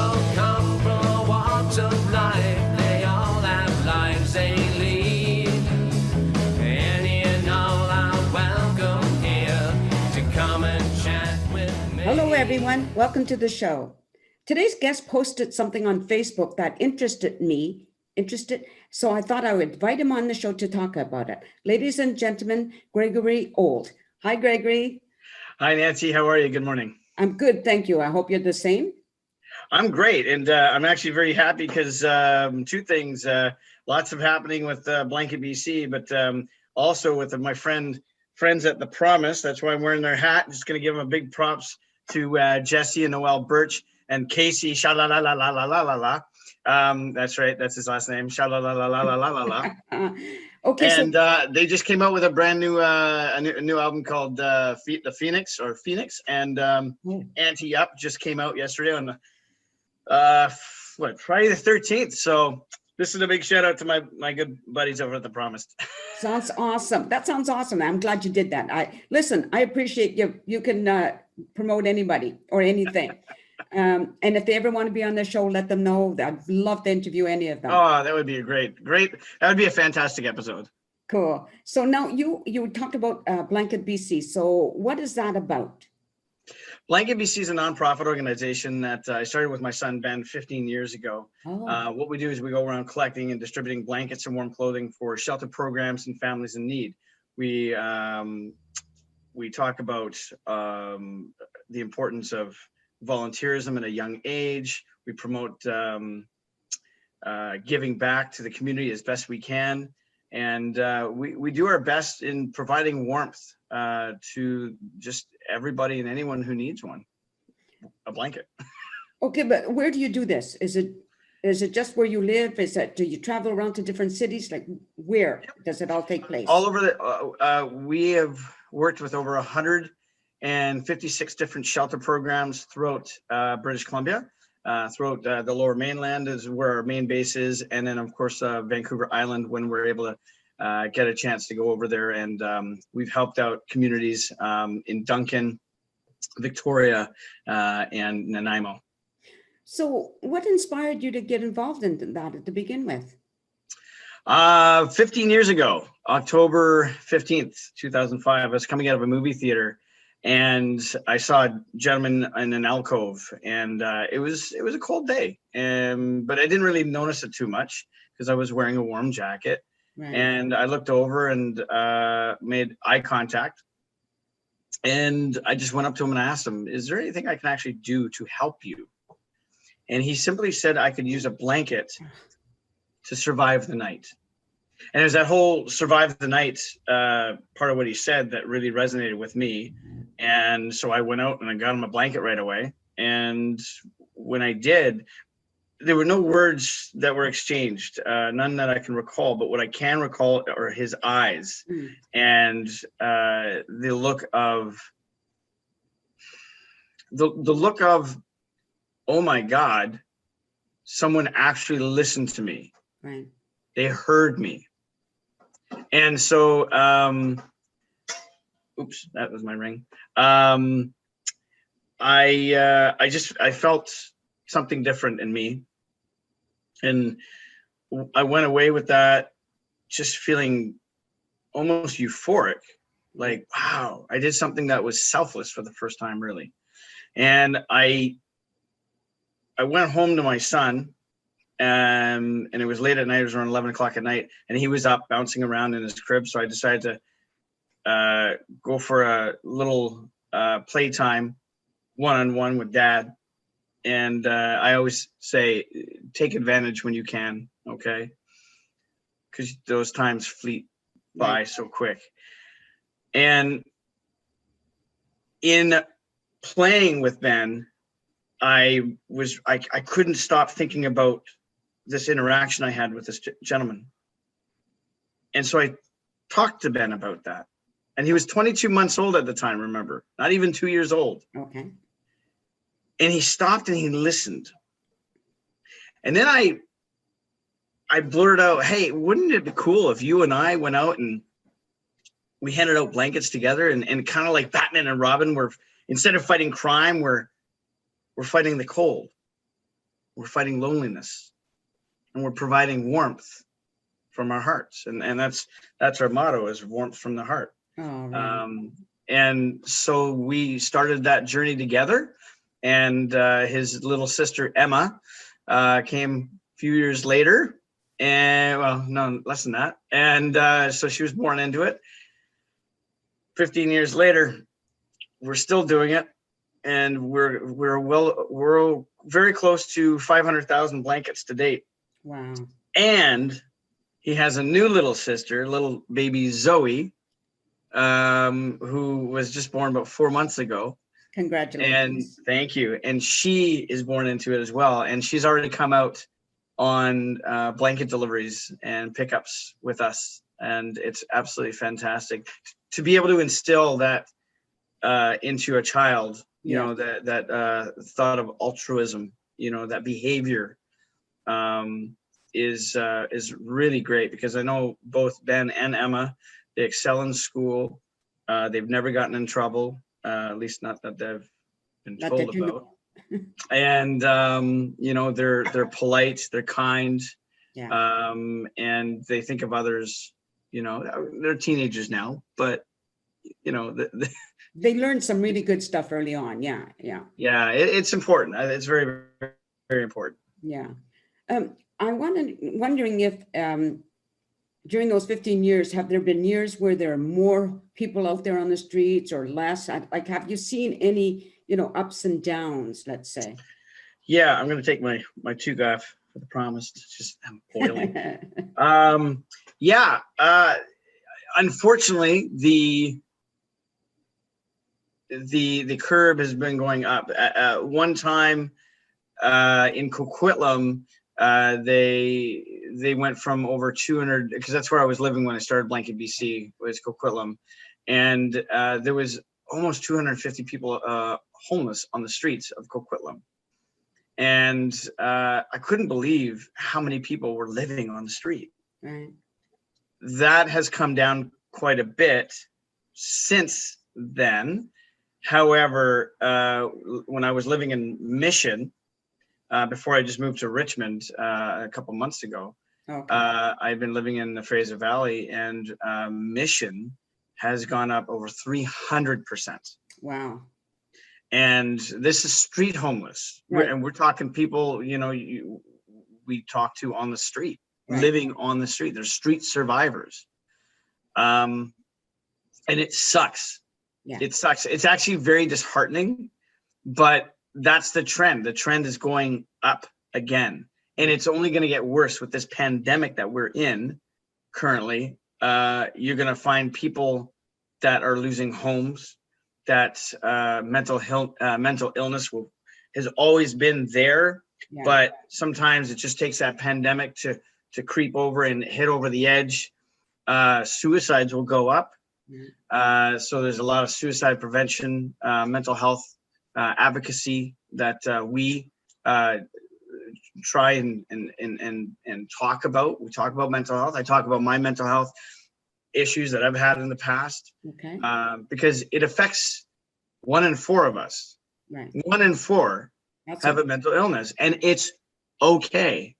all come from all walks of life. They all have lives they lead. Any and all are welcome here to come and chat with me. Hello, everyone. Welcome to the show. Today's guest posted something on Facebook that interested, so I thought I would invite him on the show to talk about it. Ladies and gentlemen, Gregory Ould. Hi, Gregory. Hi, Nancy. How are you? Good morning. I'm good, thank you. I hope you're the same. I'm great, and I'm actually very happy because two things. Lots of happening with Blanket BC, but also with my friends at The Promise. That's why I'm wearing their hat. Just going to give them a big props to Jesse and Noel Birch and Casey. Sha-la-la-la-la-la-la-la. That's right. That's his last name. Sha-la-la-la-la-la-la-la. Okay. And they just came out with a brand new a new album called The Phoenix and Ante Up just came out yesterday on Friday the 13th. So this is a big shout out to my good buddies over at The Promise. Sounds awesome. That sounds awesome. I'm glad you did that. I appreciate you can promote anybody or anything. And if they ever want to be on the show, let them know. I'd love to interview any of them. Oh, that would be great. That would be a fantastic episode. Cool. So now you talked about Blanket BC. So what is that about? Blanket BC is a nonprofit organization that I started with my son, Ben, 15 years ago. Oh. What we do is we go around collecting and distributing blankets and warm clothing for shelter programs and families in need. We talk about the importance of volunteerism at a young age. We promote giving back to the community as best we can. And we do our best in providing warmth to just everybody and anyone who needs a blanket. Okay, but where do you do this? Is it just where you live? Do you travel around to different cities? Like where does it all take place? All over we have worked with over 156 different shelter programs throughout British Columbia, throughout the Lower Mainland is where our main base is, and then of course Vancouver Island when we're able to get a chance to go over there. And we've helped out communities in Duncan, Victoria, and Nanaimo. So what inspired you to get involved in that to begin with? 15 years ago, October 15th, 2005, I was coming out of a movie theater and I saw a gentleman in an alcove, and it was a cold day, but I didn't really notice it too much because I was wearing a warm jacket. Right. And I looked over and made eye contact, and I just went up to him and I asked him, "Is there anything I can actually do to help you?" And he simply said I could use a blanket to survive the night. And it was that whole survive the night part of what he said that really resonated with me. And so I went out and I got him a blanket right away. And when I did, there were no words that were exchanged, none that I can recall. But what I can recall are his eyes and the look of, oh my God, someone actually listened to me. Right. They heard me. And so, oops, that was my ring. I felt something different in me. And I went away with that just feeling almost euphoric. Like, wow, I did something that was selfless for the first time, really. And I went home to my son, and it was late at night. It was around 11 o'clock at night, and he was up bouncing around in his crib. So I decided to go for a little playtime one-on-one with Dad. And I always say, take advantage when you can, okay? Because those times fleet by so quick. And in playing with Ben, I couldn't stop thinking about this interaction I had with this gentleman. And so I talked to Ben about that. And he was 22 months old at the time, remember, not even 2 years old. Okay. And he stopped and he listened. And then I blurted out, hey, wouldn't it be cool if you and I went out and we handed out blankets together and kind of like Batman and Robin, where instead of fighting crime, we're fighting the cold. we're fighting loneliness, and we're providing warmth from our hearts. And that's our motto, is warmth from the heart. Oh, right. And so we started that journey together, and his little sister Emma came a few years later, and well, no, less than that. And so she was born into it. 15 years later, we're still doing it, and we're very close to 500,000 blankets to date. Wow. And he has a new little sister, little baby Zoe, who was just born about 4 months ago. Congratulations. And thank you. And she is born into it as well. And she's already come out on blanket deliveries and pickups with us. And it's absolutely fantastic to be able to instill that into a child, you know, that thought of altruism, you know, that behavior is really great, because I know both Ben and Emma, they excel in school. They've never gotten in trouble, at least not that they've been told about. And you know, they're polite, they're kind, and they think of others. You know, they're teenagers now, but you know, they learned some really good stuff early on. Yeah. It's important. It's very, very important. Yeah. I'm wondering if during those 15 years, have there been years where there are more people out there on the streets or less? Like, have you seen any, you know, ups and downs, let's say? Yeah, I'm going to take my 2 gaff for the promise. It's just, I'm boiling. Unfortunately, the curve has been going up. At one time in Coquitlam, they went from over 200, because that's where I was living when I started Blanket BC, was Coquitlam, and there was almost 250 people homeless on the streets of Coquitlam. And I couldn't believe how many people were living on the street. Right. That has come down quite a bit since then. However, when I was living in Mission, before I just moved to Richmond a couple months ago, I've been living in the Fraser Valley, and Mission has gone up over 300%. Wow. And this is street homeless. Right. And we're talking people, you know, we talk to on the street, living on the street. There's street survivors. And it sucks. Yeah. It sucks. It's actually very disheartening, but that's the trend. The trend is going up again. And it's only going to get worse with this pandemic that we're in currently. You're going to find people that are losing homes, that mental illness has always been there, but sometimes it just takes that pandemic to creep over and hit over the edge. Suicides will go up. So there's a lot of suicide prevention, mental health advocacy that we try and talk about. We talk about mental health. I talk about my mental health issues that I've had in the past, because it affects 1 in 4 of us. Right. 1 in 4 have a mental illness, and it's okay.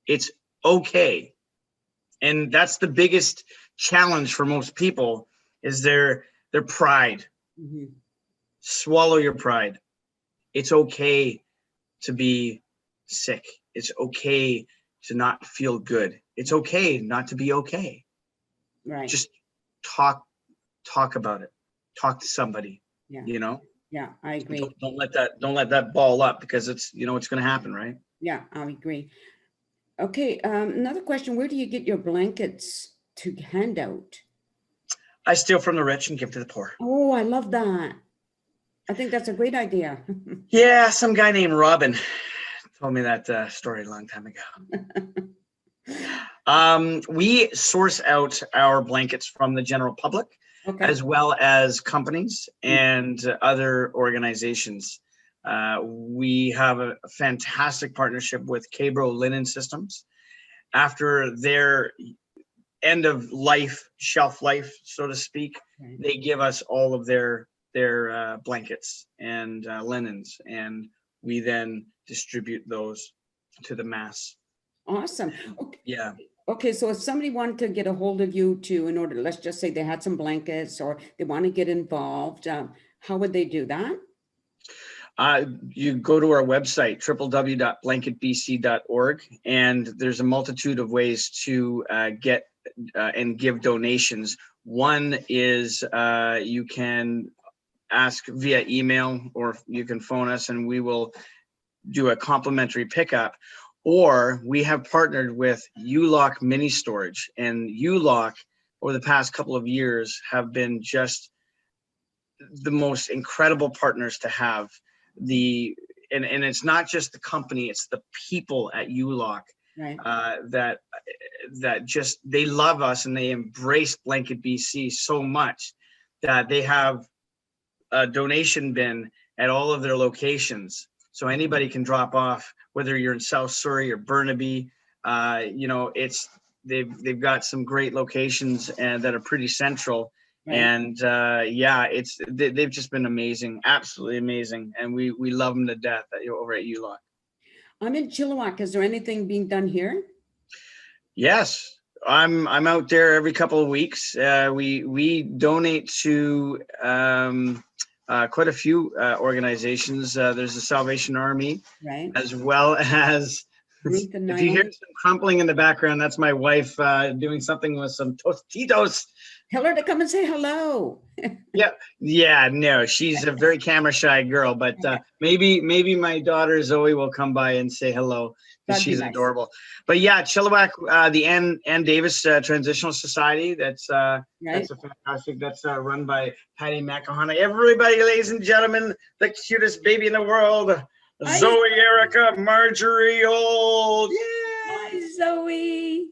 It's okay. And that's the biggest challenge for most people, is their pride. Mm-hmm. Swallow your pride. It's okay to be sick. It's okay to not feel good. It's okay not to be okay. Right. Just talk about it. Talk to somebody. Yeah. You know? Yeah, I agree. Don't let that ball up, because it's, you know, it's going to happen, right? Yeah, I agree. Okay, another question. Where do you get your blankets to hand out? I steal from the rich and give to the poor. Oh, I love that. I think that's a great idea. Yeah, some guy named Robin told me that story a long time ago. We source out our blankets from the general public, as well as companies and other organizations. We have a fantastic partnership with Cabro Linen Systems. After their end of life, shelf life, so to speak, they give us all of their blankets and linens, and we then distribute those to the mass. Awesome. Okay. Yeah. Okay, so if somebody wanted to get a hold of you to, in order, let's just say they had some blankets or they want to get involved, how would they do that? You go to our website, www.blanketbc.org, and there's a multitude of ways to get and give donations. One is you can ask via email, or you can phone us and we will do a complimentary pickup. Or we have partnered with ULOC Mini Storage, and ULOC over the past couple of years have been just the most incredible partners to have. And it's not just the company, it's the people at ULOC, Right. that just, they love us and they embrace Blanket BC so much that they have a donation bin at all of their locations. So anybody can drop off, whether you're in South Surrey or Burnaby. They've got some great locations and that are pretty central. Right. And they've just been amazing, absolutely amazing, and we love them to death over at ULOC. I'm in Chilliwack. Is there anything being done here? Yes, I'm out there every couple of weeks. We donate to quite a few organizations. There's the Salvation Army, right, as well as. If you hear some crumpling in the background, that's my wife doing something with some Tostitos. Tell her to come and say hello. No, she's a very camera shy girl, but maybe my daughter Zoe will come by and say hello, because she's nice. Adorable. But yeah, Chilliwack, the Ann Davis Transitional Society, that's a fantastic, that's run by Patty McElhaney. Everybody, ladies and gentlemen, the cutest baby in the world, Zoe Erica Marjorie Ould. Hi, Zoe.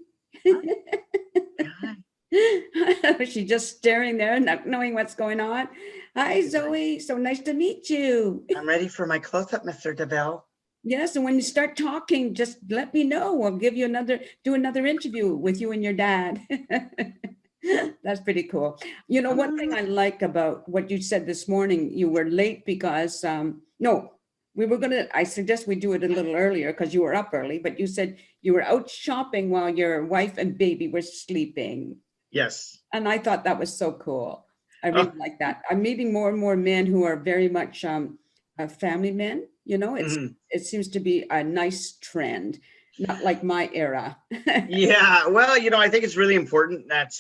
She's just staring there, not knowing what's going on. Hi, Zoe. So nice to meet you. I'm ready for my close-up, Mr. DeBelle. Yes, and when you start talking, just let me know. We'll give you do another interview with you and your dad. That's pretty cool. You know, one thing I like about what you said this morning, you were late because, I suggest we do it a little earlier because you were up early, but you said you were out shopping while your wife and baby were sleeping. Yes. And I thought that was so cool. I really like that. I'm meeting more and more men who are very much family men. You know, it seems to be a nice trend, not like my era. Yeah, well, I think it's really important that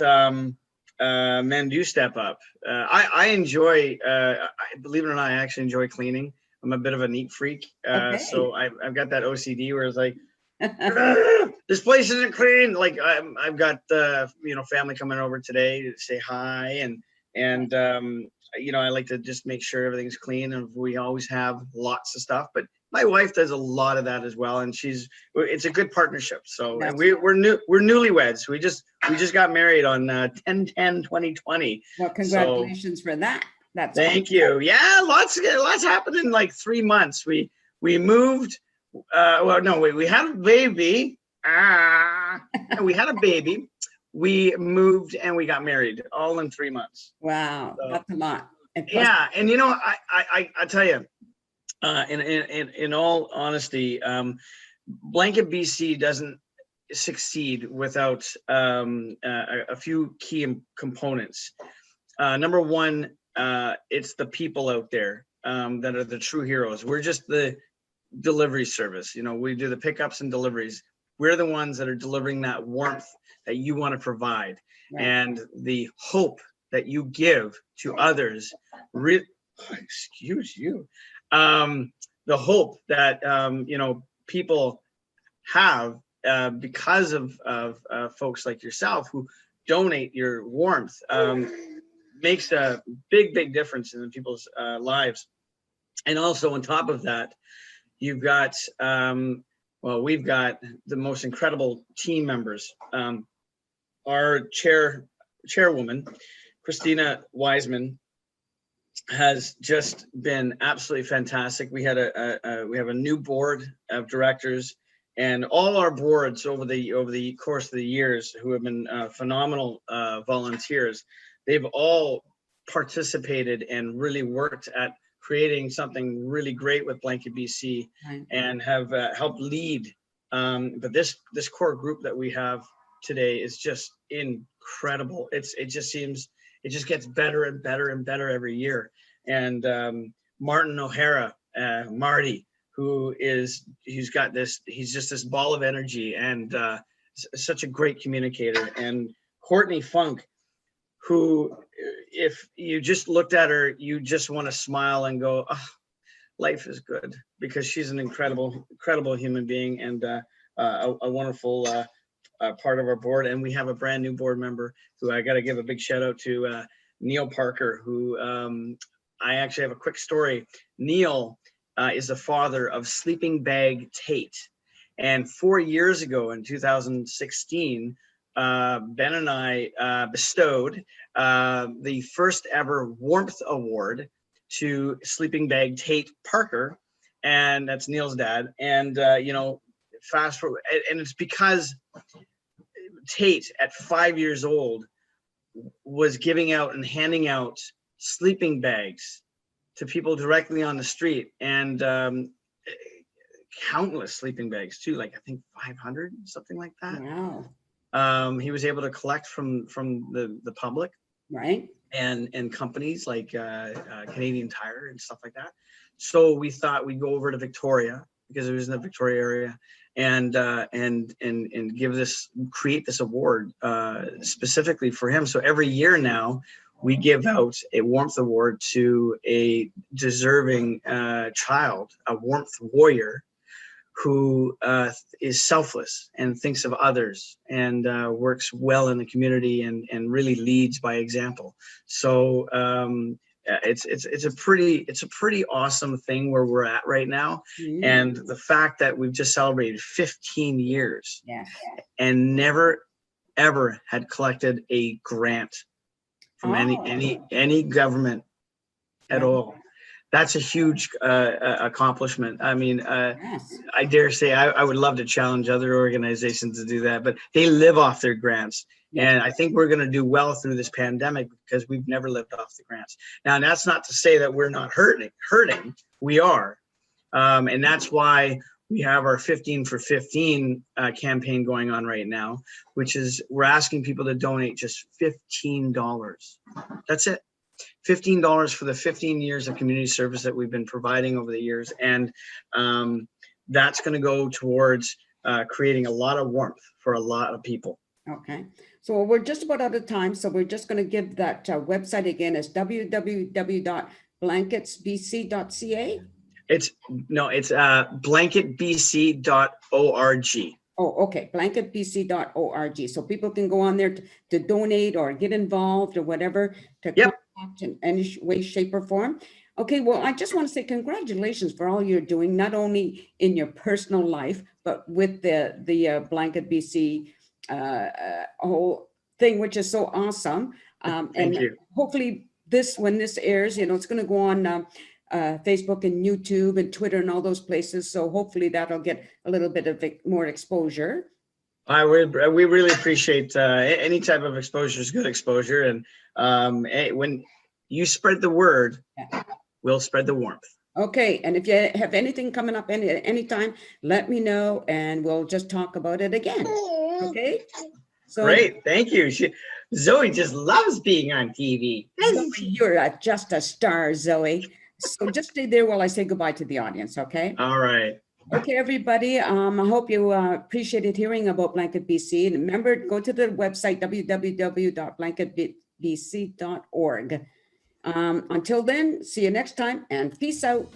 men do step up. I enjoy, believe it or not, I actually enjoy cleaning. I'm a bit of a neat freak. So I've got that OCD where it's like, this place isn't clean. Like I've got family coming over today to say hi, and I like to just make sure everything's clean, and we always have lots of stuff. But my wife does a lot of that as well, and it's a good partnership. So and we're newlyweds. We just got married on 10/10/2020. Well, congratulations for that. Thank you. Yeah, lots happened in like 3 months. We moved. We had a baby. We had a baby. We moved and we got married all in 3 months. Wow, so, that's a lot. And I tell you, in all honesty, Blanket BC doesn't succeed without a few key components. Number one, it's the people out there that are the true heroes. We're just the delivery service. We do the pickups and deliveries. We're the ones that are delivering that warmth that you want to provide, and the hope that you give to others. Excuse you. The hope that people have because of folks like yourself who donate your warmth makes a big difference in people's lives. And also on top of that, you've got we've got the most incredible team members. Our chairwoman, Christina Wiseman, has just been absolutely fantastic. We have a new board of directors, and all our boards over the course of the years who have been phenomenal volunteers. They've all participated and really worked at creating something really great with Blanket BC, and have helped lead But this core group that we have today is just incredible. It just gets better and better and better every year. And Martin O'Hara, Marty, he's just this ball of energy and such a great communicator. And Courtney Funk, who, if you just looked at her, you just want to smile and go, oh, life is good, because she's an incredible human being and a wonderful part of our board. And we have a brand new board member who I got to give a big shout out to, Neil Parker, who I actually have a quick story. Neil is the father of Sleeping Bag Tate. And 4 years ago in 2016, Ben and I bestowed the first ever Warmth Award to Sleeping Bag Tate Parker, and that's Neil's dad. And fast forward, and it's because Tate at 5 years old was giving out and handing out sleeping bags to people directly on the street, and countless sleeping bags too, like I think 500, something like that. Wow. He was able to collect from the public, Right. and companies like Canadian Tire and stuff like that. So we thought we'd go over to Victoria, because it was in the Victoria area, and create this award specifically for him. So every year now we give out a Warmth Award to a deserving child, a warmth warrior, who is selfless and thinks of others and works well in the community and really leads by example. So it's a pretty awesome thing where we're at right now. Mm. And the fact that we've just celebrated 15 years Yeah. and never ever had collected a grant from any government at all. That's a huge accomplishment. I mean, Yes. I dare say I would love to challenge other organizations to do that, but they live off their grants. Yeah. And I think we're going to do well through this pandemic because we've never lived off the grants. Now, that's not to say that we're not hurting. We are. And that's why we have our 15 for 15 campaign going on right now, which is we're asking people to donate just $15. That's it. $15 for the 15 years of community service that we've been providing over the years. And that's going to go towards creating a lot of warmth for a lot of people. Okay. So we're just about out of time. So we're just going to give that website again. It's www.blanketsbc.ca. It's blanketbc.org. Oh, okay. Blanketbc.org. So people can go on there to donate or get involved or whatever, to contact in any way, shape, or form. Okay, well, I just want to say congratulations for all you're doing, not only in your personal life, but with the Blanket BC whole thing, which is so awesome. Thank you. Hopefully when this airs, it's going to go on Facebook and YouTube and Twitter and all those places. So hopefully that'll get a little bit of more exposure. We really appreciate any type of exposure is good exposure. And when you spread the word, we'll spread the warmth. Okay. And if you have anything coming up anytime, let me know and we'll just talk about it again. Okay. So great. Thank you. Zoe just loves being on TV. You're just a star, Zoe. So just stay there while I say goodbye to the audience, okay? All right. Okay, everybody. I hope you appreciated hearing about Blanket BC. And remember, go to the website, www.blanketbc.org. Until then, see you next time and peace out.